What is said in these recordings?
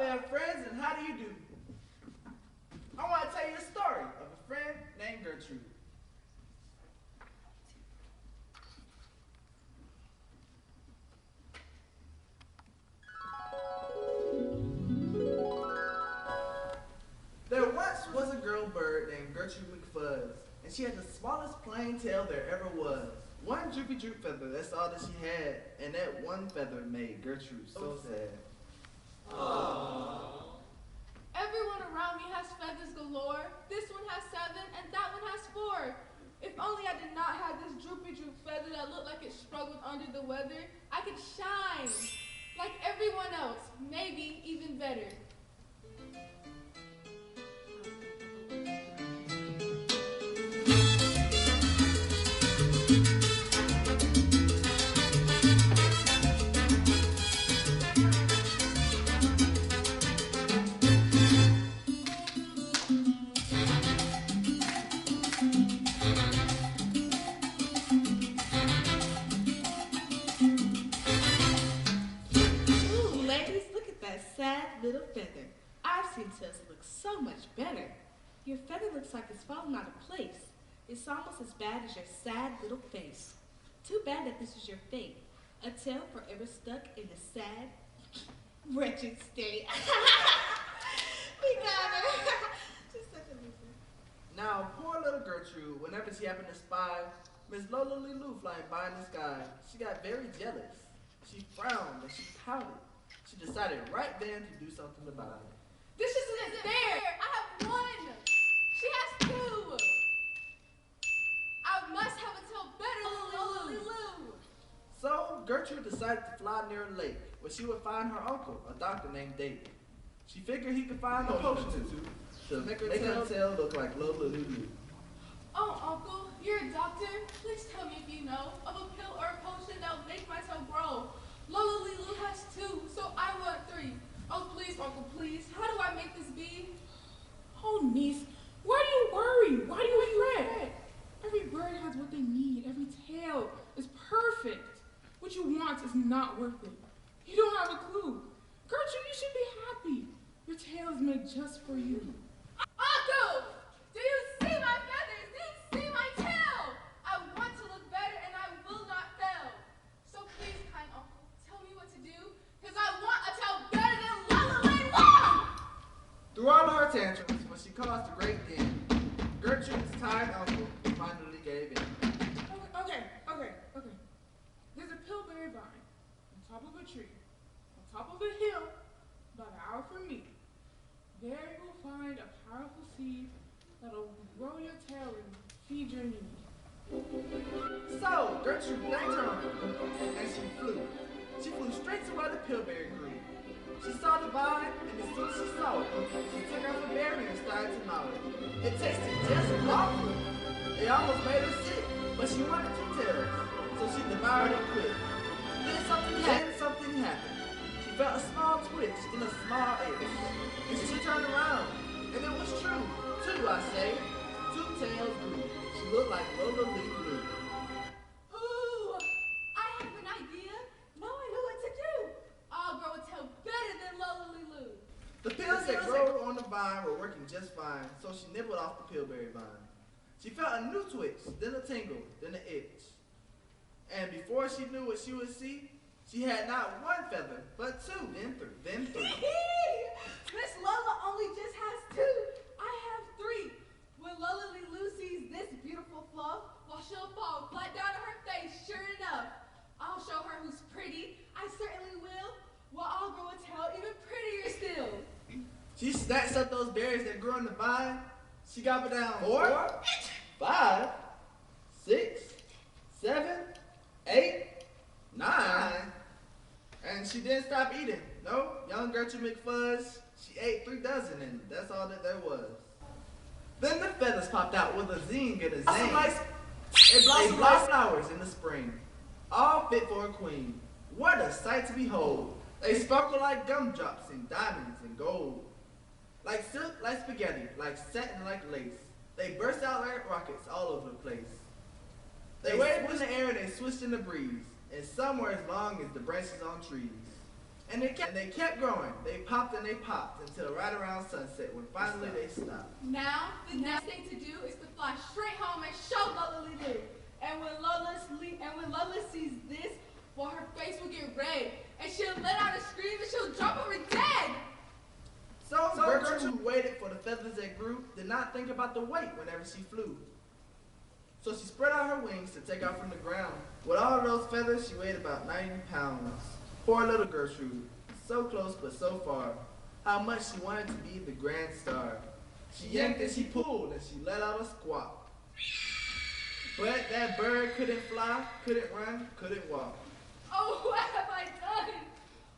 there, friends, and how do you do? I want to tell you a story of a friend named Gertrude. There once was a girl bird named Gertrude McFuzz, and she had the smallest plain tail there ever was. One droopy droop feather, that's all that she had, and that one feather made Gertrude so sad. Aww. Everyone around me has feathers galore. This one has 7 and that one has 4. If only I did not have this droopy droop feather that looked like it struggled under the weather, I could shine like everyone else, maybe even better. Little feather. I've seen tails that look so much better. Your feather looks like it's fallen out of place. It's almost as bad as your sad little face. Too bad that this is your fate. A tail forever stuck in a sad, wretched state. We got her. She's such a loser. Now, poor little Gertrude, whenever she happened to spy Miss Lola Lulu flying by in the sky, she got very jealous. She frowned and she pouted. She decided right then to do something about it. This isn't fair. I have 1. She has 2. I must have a tail better than Lulu. So Gertrude decided to fly near a lake where she would find her uncle, a doctor named David. She figured he could find a potion to make her tail look like Lulu. Oh, Uncle, you're a doctor. Please tell me if you know of a pill or a potion that will make my tail grow. Lola Lulu has 2, so I want 3. Oh, please, Uncle, please. How do I make this be? Oh, niece, why do you worry? Why do you fret? Every bird has what they need. Every tail is perfect. What you want is not worth it. You don't have a clue. Gertrude, you should be happy. Your tail is made just for you. Uncle! Do you see my feathers? Do you see my tail? I want to look better and I will not fail. So please, kind uncle, tell me what to do, because I want a tail better than Lola Lulu! Through all her tantrums, when she caused a great din, Gertrude's tired uncle finally gave in. Okay. There's a pillberry vine on top of a tree, on top of a hill, about an hour from me. There you will find a powerful seed that'll grow your tail and feed your need. So Gertrude thanked her uncle, and she flew. She flew straight to where the pillberry grew. She saw the vine, and as soon as she saw it, she took out the berry and started to gnaw it. It tasted just awful. It almost made her sick, but she wanted 2 tails, so she devoured it quick. Then something happened. She felt a small twitch in a small itch, and she turned around, and it was true. 2, I say. 2 tails grew. She looked like Lola Lulu. Ooh, I have an idea. Now I know what to do. I'll grow a tail better than Lola Lulu. The pills that grew on the vine were working just fine, so she nibbled off the pillberry vine. She felt a new twitch, then a tingle, then an itch. And before she knew what she would see, she had not 1 feather, but 2, then 3, then 3. Miss Lola only just has 2. I have 3. When Lola Lulu sees this beautiful fluff, well, she'll fall flat down on her face, sure enough. I'll show her who's pretty. I certainly will. Well, I'll grow a tail even prettier still. She snatched up those berries that grew on the vine. She gobbled down 4, 5, 6, 7, 8, 9, and she didn't stop eating. No, young Gertrude McFuzz, she ate 3 dozen, and that's all that there was. Then the feathers popped out with a zing and a zang. They blossomed like flowers in the spring, all fit for a queen. What a sight to behold! They sparkle like gumdrops and diamonds and gold. Like silk, like spaghetti, like satin, like lace. They burst out like rockets all over the place. They waved in the air and they swished in the breeze, and some were as long as the branches on trees. And they kept growing. They popped and they popped until right around sunset when finally they stopped. Now, the next thing to do is to fly straight home and show Lola Lulu. And when Lola sees this, well, her face will get red, and she'll let out a scream and she'll drop over dead. So Gertrude, who waited for the feathers that grew, did not think about the weight whenever she flew. So she spread out her wings to take off from the ground. With all of those feathers, she weighed about 90 pounds. Poor little Gertrude, so close but so far. How much she wanted to be the grand star. She yanked and she pulled and she let out a squawk. But that bird couldn't fly, couldn't run, couldn't walk. Oh, what have I done?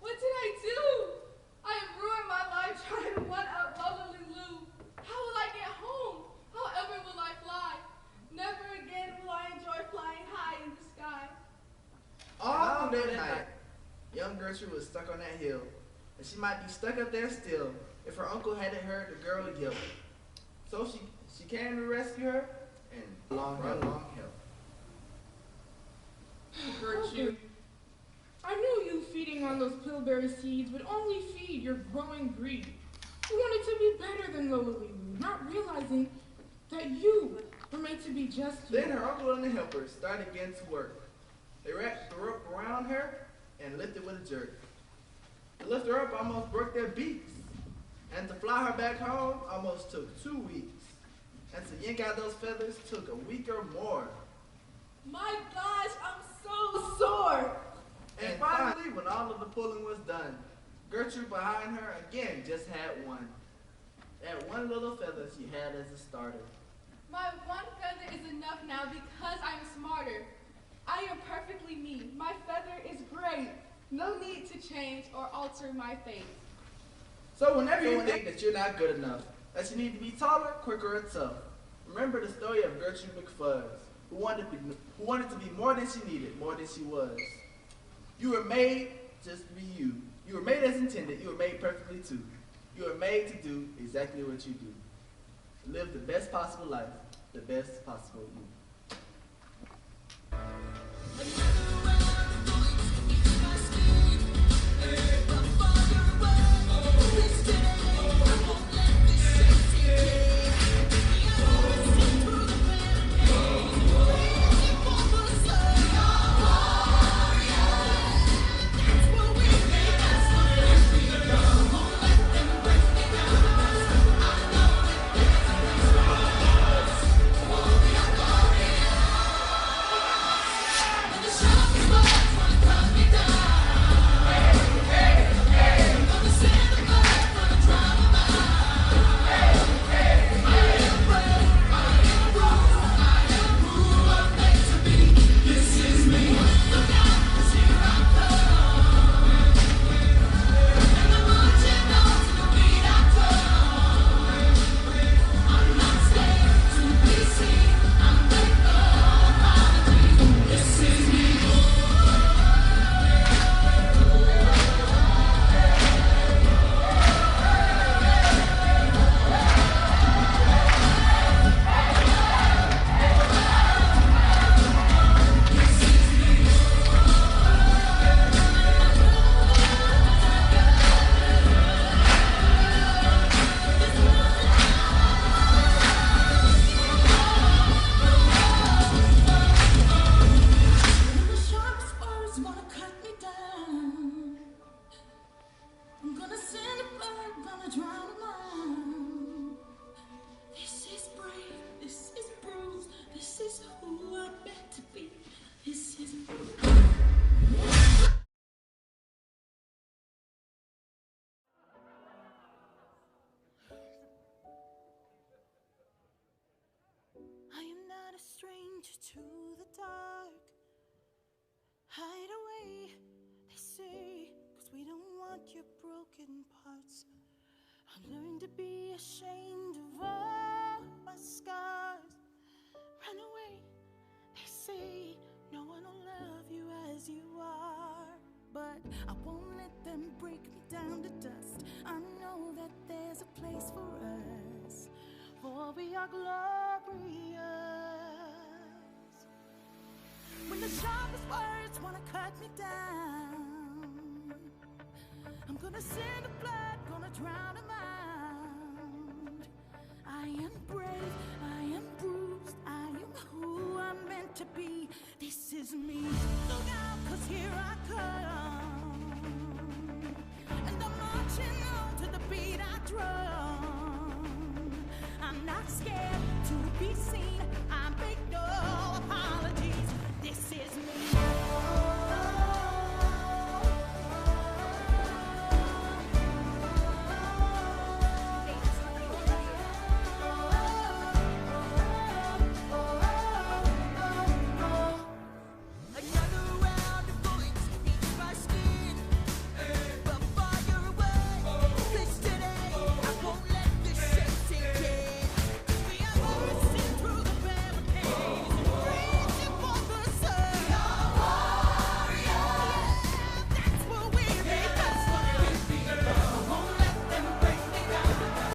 What did I do? I have ruined my life trying to one-up Lola Lulu. How will I get home? However will I fly? Never again will I enjoy flying high in the sky. All through that night, young Gertrude was stuck on that hill, and she might be stuck up there still if her uncle hadn't heard the girl yell. So she came to rescue her and long help. Gertrude, I knew you feeding on those pillberry seeds would only feed your growing greed. You wanted to be better than Lola Lulu, not realizing that you were made to be just you. Then her uncle and the helpers started again to work. They wrapped the rope around her and lifted with a jerk. To lift her up almost broke their beaks, and to fly her back home almost took 2 weeks. And to yank out those feathers took a week or more. My gosh, I'm so sore. And finally, when all of the pulling was done, Gertrude behind her again just had one. That one little feather she had as a starter. My one feather is enough now because I'm smarter. I am perfectly me. My feather is great. No need to change or alter my fate. So whenever you think that you're not good enough, that you need to be taller, quicker, or tough, remember the story of Gertrude McFuzz, who wanted to be more than she needed, more than she was. You were made just to be you. You were made as intended. You were made perfectly too. You were made to do exactly what you do. Live the best possible life, the best possible you. To the dark, hide away, they say, 'cause we don't want your broken parts. I learned to be ashamed of all my scars. Run away, they say, no one will love you as you are. But I won't let them break me down to dust. I know that there's a place for us, for we are glorious. When the sharpest words wanna cut me down, I'm gonna send a flood, gonna drown a mind. I am brave, I am bruised, I am who I'm meant to be. This is me. Look out, 'cause here I come. And I'm marching on to the beat I drum. I'm not scared to be seen. I'm big